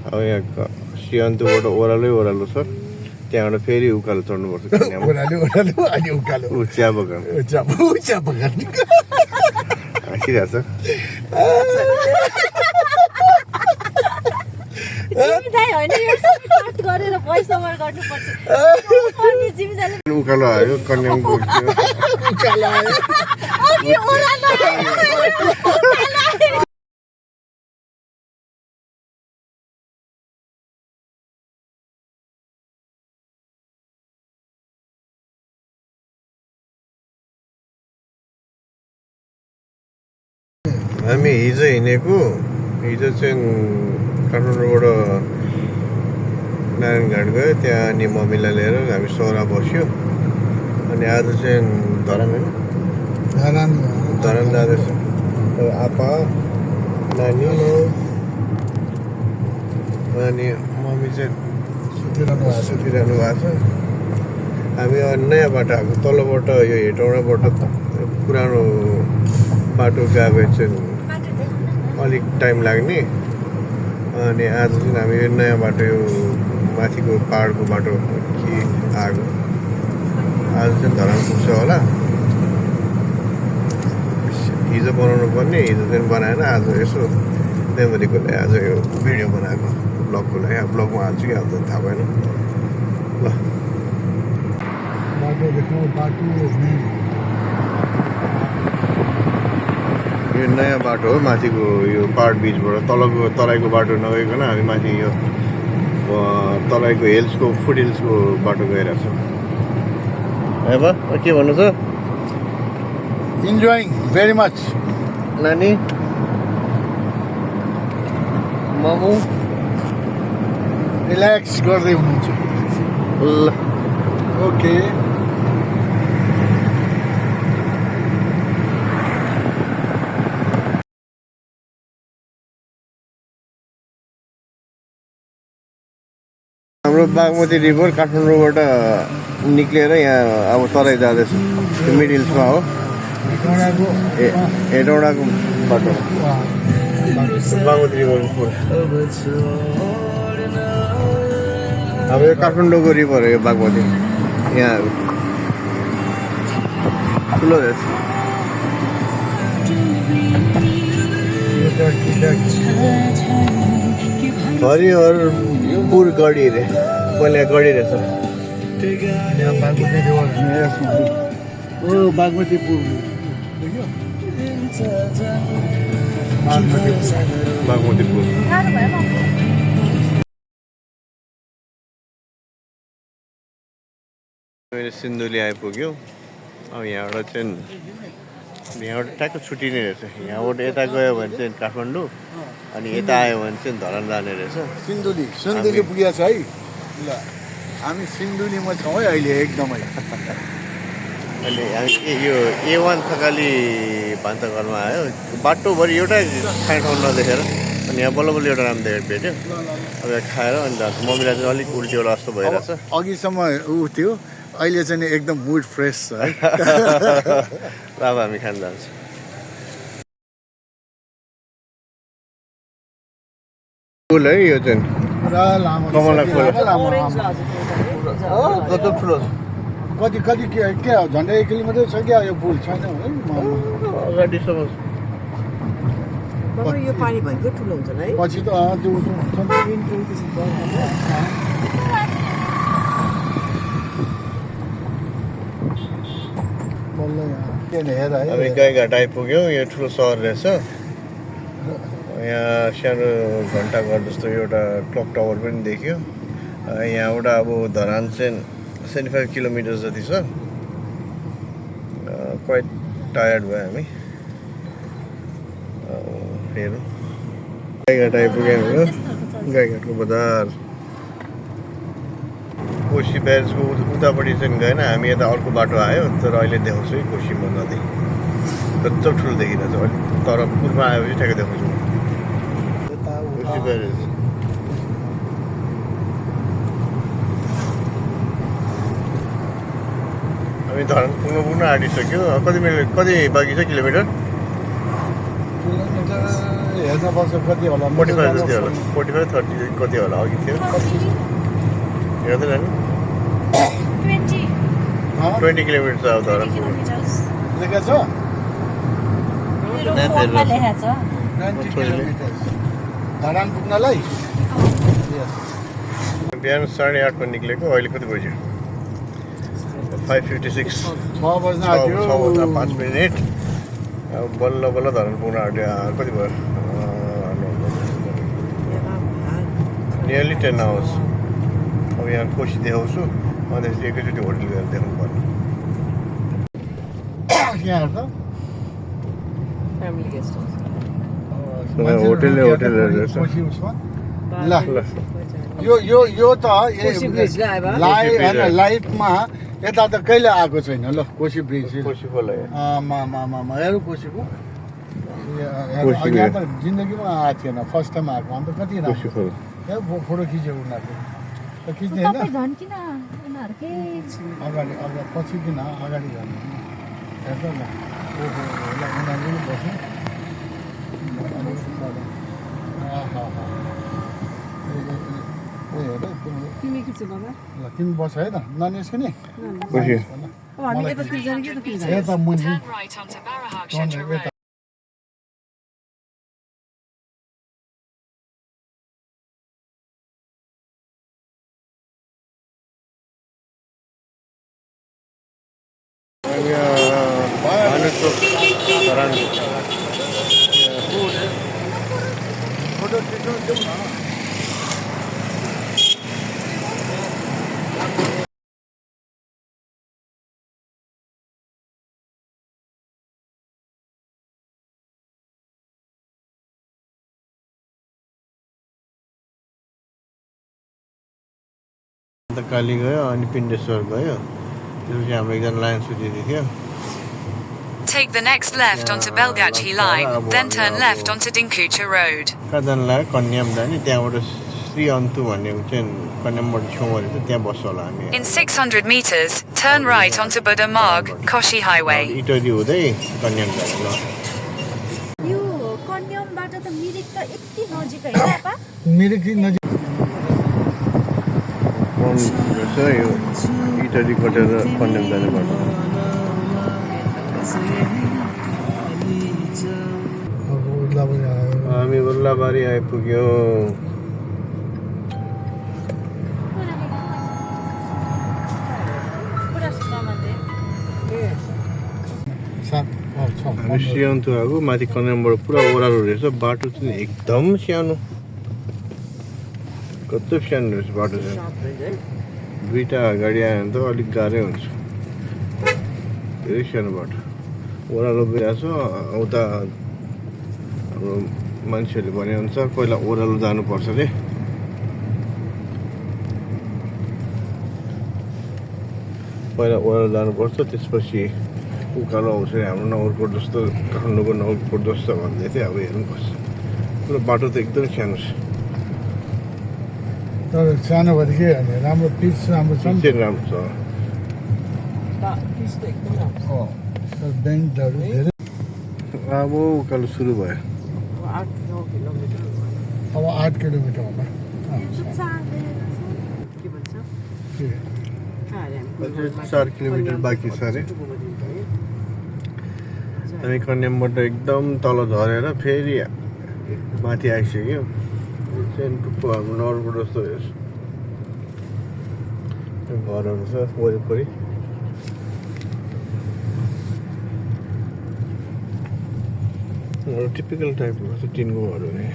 अब यहाँ सियान्तुबाट ओह्रालो छ त्यहाँबाट फेरि उकालो चढ्नुपर्छ चिया बगान हाँसिरहेछ उकालो आयो कन्यामको हामी हिजो हिँडेको हिजो चाहिँ काठमाडौँबाट नारायणघाट गयो त्यहाँ अनि मम्मीलाई लिएर हामी सोह्र बस्यो अनि आज चाहिँ धरान होइन धरान जाँदैछ आपा नानी अनि मम्मी चाहिँ सुतिरहनु भएको छ हामी नयाँ बाटो आएको तलबाट यो हेटौँडाबाट पुरानो बाटो गएको चाहिँ अलिक टाइम लाग्ने अनि आज चाहिँ हामी यो नयाँ बाटो यो माथिको पाहाडको बाटो के आएको आज चाहिँ धरान पुग्छ होला हिजो बनाउनु पर्ने हिजो चाहिँ बनाएन आज यसो मेमोरीको लागि आज यो भिडियो बनाएको ब्लगको लागि अब ब्लगमा हाल्छु कि हाल्छ थाहा भएन ल यो नयाँ बाटो हो माथिको यो पाहाड बिचबाट तराईको बाटो नगइकन हामी माथि यो तराईको हिल्सको फुट हिल्सको बाटो गइरहेको छौँ अब के भन्नु छ इन्जोइङ भेरी मच नानी मामु रिल्याक्स गर्दै हुनुहुन्छ ल ओके हाम्रो बागमती रिभर काठमाडौँबाट निक्लिएर यहाँ अब तराई जाँदैछ त्यो मिड हिल्समा हो हेटौँडाको बाटो बागमती रिभरको अब यो काठमाडौँको रिभर हो यो बागमती यहाँ ठुलो रहेछ हरिहरपुर गढी रे पहिला गढी रहेछ बागमतीपुर बागमतीपुर मैले सिन्धुली आइपुग्यो अब यहाँबाट चाहिँ ठ्याक्क छुट्टिने रहेछ यहाँबाट यता गयो भने चाहिँ काठमाडौँ अनि यता आयो भने चाहिँ धरान जाने रहेछ सिन्धुली पुगेको छ है ल हामी सिन्धुलीमा छौँ है अहिले एकदमै अनि हामी यो A1 थकाली भान्साघरमा आयो बाटोभरि एउटै खाने ठाउँ नदेखेर अनि यहाँ बल्ल बल्ल एउटा राम्रो देखेर भेट्यो अब यहाँ खाएर अनि जान्छ मम्मीलाई चाहिँ अलिक उल्टिवटा जस्तो भइरहेछ अघिसम्म ऊ थियो अहिले चाहिँ एकदम मुड फ्रेस छ है अब हामी खान जान्छौँ फुल है यो चाहिँ कमला फुल कस्तो ठुलो कति कति के झन्डै 1 किलोमिटर छ क्या यो पुल छैन है अगाडिसम्म यो पानी भनेको ठुलो हुन्छ है पछि त हामी गाईघाट आइपुग्यौँ यो ठुलो सहर रहेछ यहाँ सानो घन्टाघर जस्तो एउटा क्लक टावर पनि देखियो यहाँबाट अब धरान चाहिँ 75 किलोमिटर जति छ क्वाइट टायर्ड भयो हामी हेरौँ गाईघाट आइपुग्यौँ हो गाईघाटको बजार कोशी ब्यारेजको उतापट्टि चाहिँ गएन हामी यता अर्को बाटो आयो तर अहिले देखाउँछु है कोशीमा नदी कत्रो ठुलो देखिरहेछ अहिले तर पुलमा आएपछि ठ्याक्कै देखाउँछु कोशी ब्यारेज हामी धरान पुग्न आँटिसक्यो कति बाँकी छ किलोमिटर किलोमिटर हेर्नुपर्छ कति होला 45 जति होला 45 30 कति होला अघि थियो हेर्दैन नि 20 किलोमिटर छ अब तर लेखा छ 90 किलोमिटर धरान पुग्नलाई बिहान 8:30 मा निक्लेको अहिले कति बज्यो 5:56 6 बज्न आँट्यो 5 मिनेट अब बल्ल बल्ल धरान पुग्न आँट्यो कति भयो नियरली 10 आवर्स अब यहाँ कोसी देखाउँछु अनि त्यसपछि एकैचोटि होटल गएर देखाउनु पर्ने यहाँ हेर्दा फ्यामिली गेस्ट हाउस होटल रहेछ कोसी उसमा ल ल यो त कोसी ब्रिज ला अब लाइभ हैन लाइभमा यता त कहिले आएको छैन ल कोसी ब्रिज कोसी खोला मा हेरौँ कोसीको कोसी यहाँ त जिन्दगीमा आएको थिएन फर्स्ट टाइम आएको अन्त कति कोसी राम्रो खोला फोटो खिच्यो उनीहरूले त खिच्ने होइन अगाडि पछि किन अगाडि जानु हेर्दा ल ओहो ल उनीहरूले पनि बस्नु तिमी के छ बाबा ल तिमी बस है त ननिस्किने कोसी हामी यतातिर जाने कि यतातिर जाने यता मुनि Turn right onto Barahakshatra Road. Photo खिच्नु जाउँ न अन्त काली गयो अनि पिण्डेश्वर गयो त्यसपछि हाम्रो एकजना लाइन सुतिदिएको थियो Take the next left onto Belgachi line, then turn left onto Dinkucha Road. कहाँ जानु लाग्यो कन्याम जाने त्यहाँबाट श्री अन्तु भन्ने चाहिँ कन्यामबाट छेउमा रहेछ त्यहाँ बस्छ होला हामी In 600 meters, turn right onto Buddha Marg, Koshi Highway. इटरी हुँदै कन्याम जाने ल यो कन्यामबाट त मिरिक त यति नजिक होइन पापा मिरिक नजिक रहेछ यो इटरी कटेर कन्याम जाने बाटो अब उर्लाबारी आयो हामी उर्लाबारी आइपुग्यौँ हामी सियान्तु आएको माथि कन्यामबाट पुरा ओह्रालो रहेछ बाटो चाहिँ एकदम सानो कस्तो सानो रहेछ बाटो चाहिँ दुईवटा गाडी आयो भने त अलिक गाह्रै हुन्छ धेरै सानो बाटो ओह्रालो गइरहेको छ उता हाम्रो मान्छेहरूले भनेअनुसार पहिला ओह्रालो जानुपर्छ अरे पहिला ओह्रालो जानुपर्छ त्यसपछि उकालो आउँछ हाम्रो नगरकोट जस्तो काठमाडौँको नगरकोट जस्तो भन्दै थियो अब हेर्नुपर्छ पुरो बाटो त एकदम सानो छ तर सानो भएर के भने राम्रो पिच राम्रो छ नि चाहिँ राम्रो छ पिस त एकदम राम्रो अँ, तर बेन्डहरू धेरै अब उकालो सुरु भयो 8-9 किलोमिटर अब 8 किलोमिटर होला के भन्छ के? अझै 4 किलोमिटर बाँकी छ अरे हामी कन्यामबाट एकदम तल झरेर फेरि माथि आइसक्यो चाहिँ टुप्पो हाम्रो नगरकोट जस्तो रहेछ घरहरू छ वरिपरि टिपिकल टाइपको छ टिनको घरहरू नि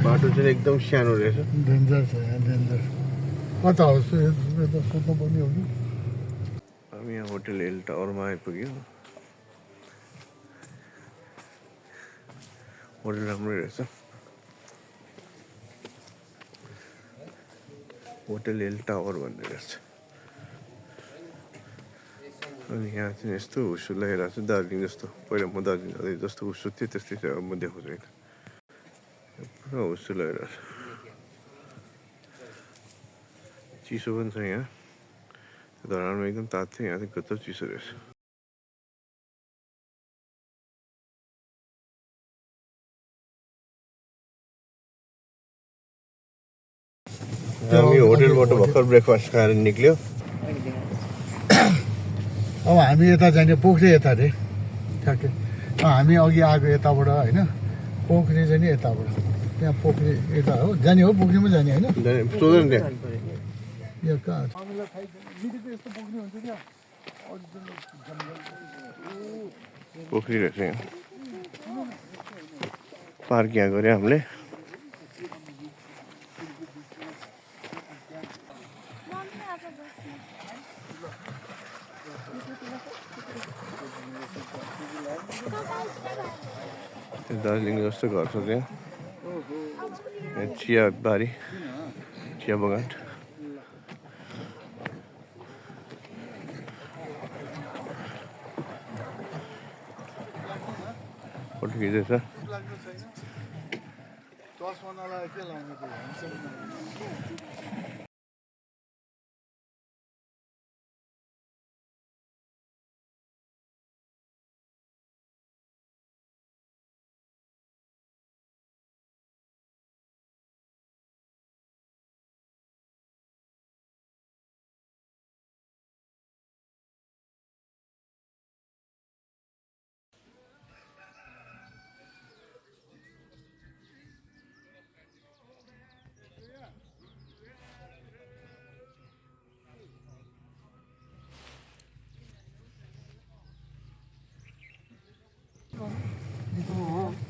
बाटो चाहिँ एकदम सानो रहेछ डेन्जर छ यहाँ डेन्जर कता हो यता सोध्नु पर्ने हो कि हामी यहाँ होटल हिल टावरमा आइपुग्यौँ होटल राम्रै रहेछ होटल हिल टावर भन्ने रहेछ अनि यहाँ चाहिँ यस्तो हुस्सु लगाइरहेको छ दार्जिलिङ जस्तो पहिला म दार्जिलिङ जाँदै जस्तो हुस्सु थियो त्यस्तै चाहिँ अब म देखाउँछु होइन पुरा हुस्सु लगाइरहेको छ चिसो पनि छ यहाँ धरानमा एकदम तातो थियो यहाँ चाहिँ कत्रो चिसो रहेछ हामी होटेलबाट भर्खर ब्रेकफास्ट खाएर निक्ल्यो अब हामी यता जाने पोखरी यता रे ठ्याक्कै हामी अघि आएको यताबाट होइन पोखरी चाहिँ नि यताबाट त्यहाँ पोखरी यता हो जाने हो पोखरीमा जाने होइन सोध्नु त्यहाँ यो कहाँ हामीलाई थाहै छैन मिरिकको यस्तो पोखरी हुन्छ क्या पोखरी रहेछ यहाँ पार्क यहाँ गऱ्यो हामीले दार्जिलिङ जस्तो घर छ त्यहाँ चिया बारी चिया बगान फोटो खिच्दैछ चस्मालाई के लाउनु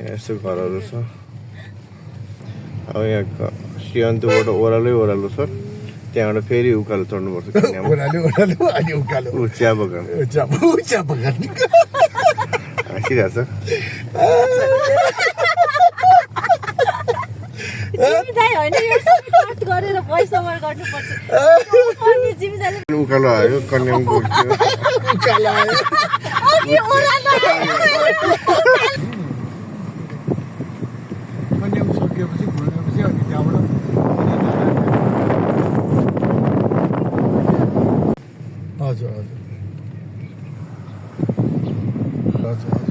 यस्तो घरहरू छ अब यहाँ सियान्तुबाट ओह्रालो छ त्यहाँबाट फेरि उकालो चढ्नुपर्छ ओह्रालो अनि उकालो चिया बगान चिया बगान हाँसिरहेछ उकालो आयो कन्यामको उकालो आयो कन्याम सकिएपछि घुमेपछि अनि त्यहाँबाट हजुर हजुर हजुर हजुर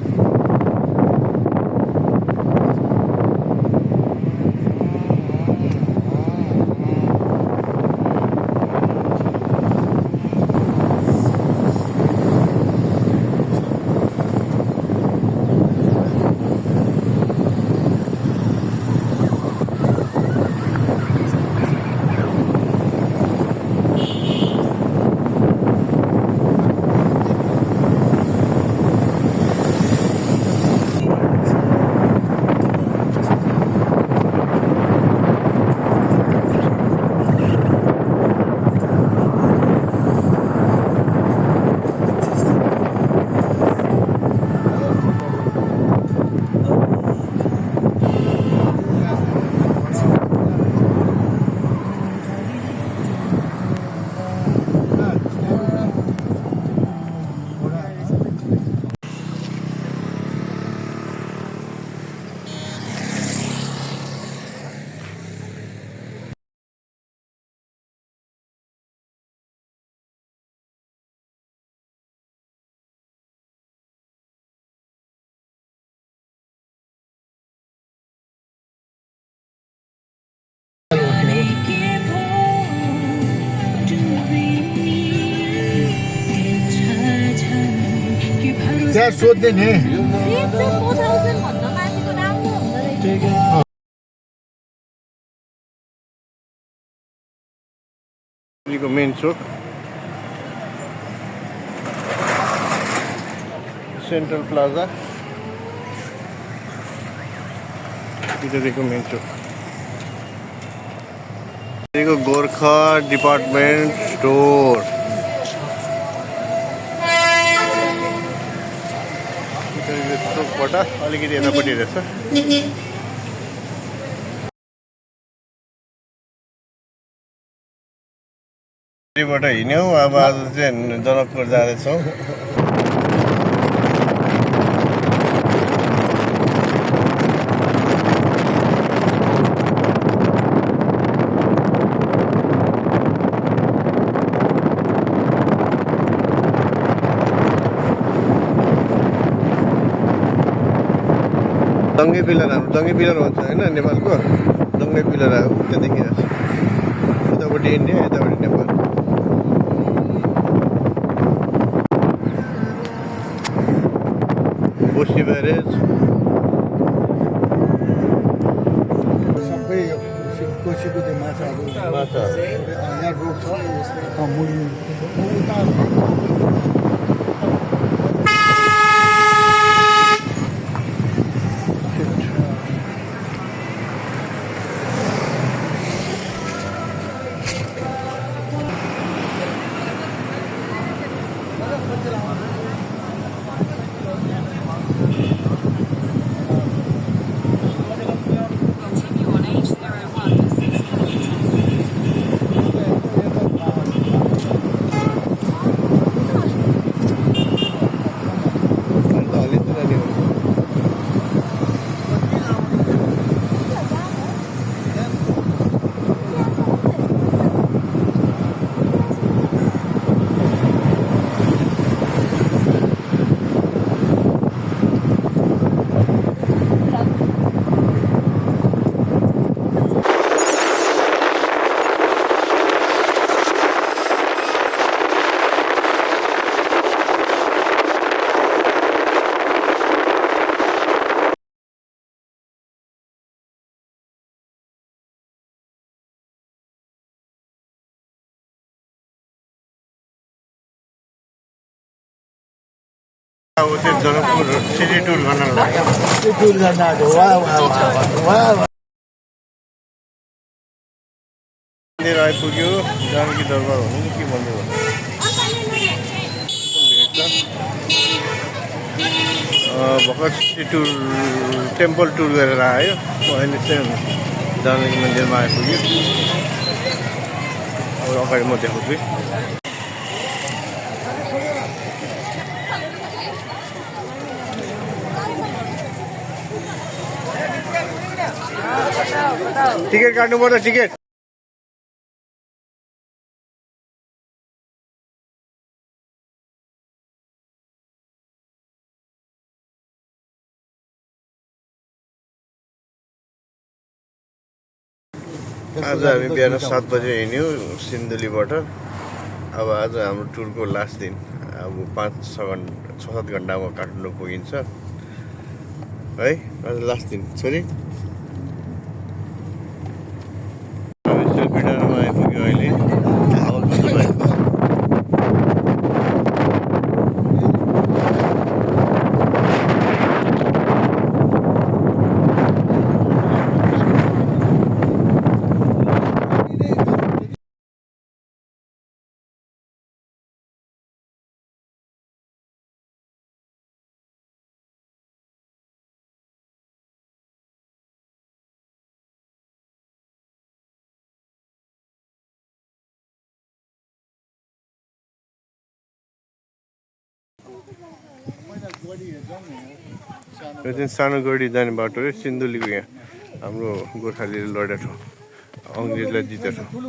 त्यहाँ सोध्ने नि मेन चोक सेन्ट्रल प्लाजा मेन चोक गोर्खा डिपार्टमेन्ट स्टोर चोकबाट अलिकति यतापट्टि रहेछ बाट हिँड्यौँ अब आज चाहिँ जनकपुर जाँदैछौँ दङ्गे पिलर भन्छ होइन नेपालको दङ्गे पिलर त्यहाँ देखिरहेको छ उतापट्टि इन्डिया यतापट्टि नेपाल कोशी ब्यारेज सबै कोसीको त्यो माछाहरू यहाँ रोक्छ मुली उता Continue on H01 for 6 kilometers. अन्त अलि त जाने हो अब त्यो जनकपुर सिटी टुर गर्न लाग्यो त्यो टुर गर्न आएको वाह वाह वाह वाह वाह मन्दिर आइपुग्यो जानकी दरबार भनौँ कि मन्दिर भनौँ भर्खर सिटी टुर टेम्पल टुर गरेर आयो अहिले चाहिँ जानकी मन्दिरमा आइपुग्यो अब अगाडि म देखाउँछु टिकट काट्नु पर्छ टिकट आज हामी बिहान 7 बजे हिँड्यौँ सिन्धुलीबाट अब आज हाम्रो टुरको लास्ट दिन अब 5-6 घन्टामा काठमाडौँ पुगिन्छ है आज लास्ट दिन छोरी हामी सेल्फीडाँडामा आइपुग्यो अहिले अब कस्तो भयो यो चाहिँ सानो गढी जाने बाटो रे सिन्धुलीको यहाँ हाम्रो गोर्खालीले लडेको ठाउँ अङ्ग्रेजलाई जितेको ठाउँ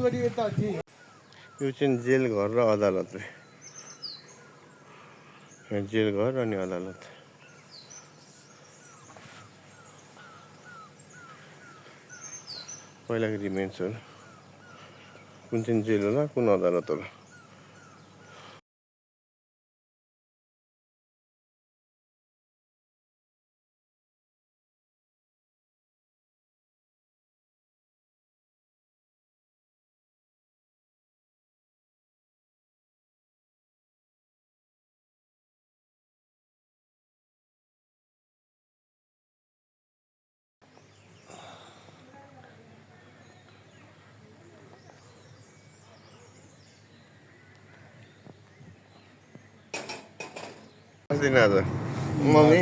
यो चाहिँ जेल घर र अदालत रे यहाँ जेल घर अनि अदालत पहिलाको रिमेन्सहरू कुन चाहिँ जेल होला कुन अदालत होला दिन आज मम्मी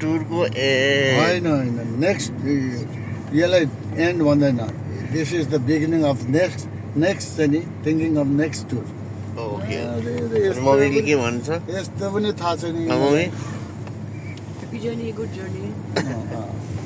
टुरको होइन होइन नेक्स्ट यसलाई एन्ड भन्दैन this is the beginning of next चाहिँ नि thinking of next tour okay मम्मीले के भन्छ यस्तो पनि थाहा छैन mummy Happy journey, good journey.